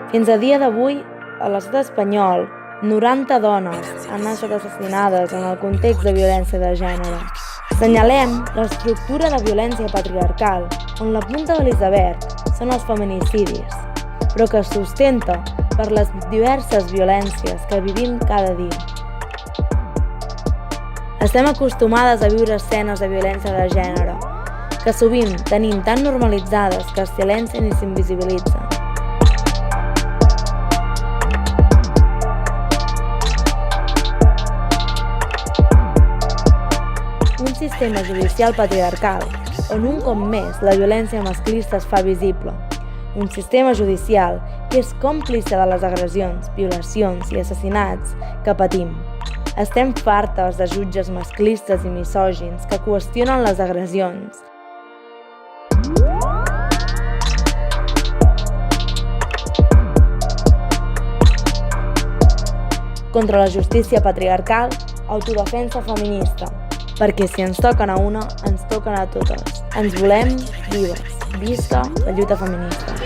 Fins a dia d'avui, a l'estat espanyol, 90 dones han estat assassinades en el context de violència de gènere. Assenyalem l'estructura de violència patriarcal, on la punta de l'iceberg són els feminicidis, però que es sustenta per les diverses violències que vivim cada dia. Estem acostumades a viure escenes de violència de gènere, que sovint tenim tan normalitzades que es silencien i s'invisibilitzen. Un sistema judicial patriarcal, on un cop més la violència masclista es fa visible. Un sistema judicial que és còmplice de les agressions, violacions i assassinats que patim. Estem fartes de jutges masclistes i misògins que qüestionen les agressions. Contra la justícia patriarcal, autodefensa feminista. Perquè si ens toquen a una, ens toquen a totes. Ens volem vives. Visca la lluita feminista.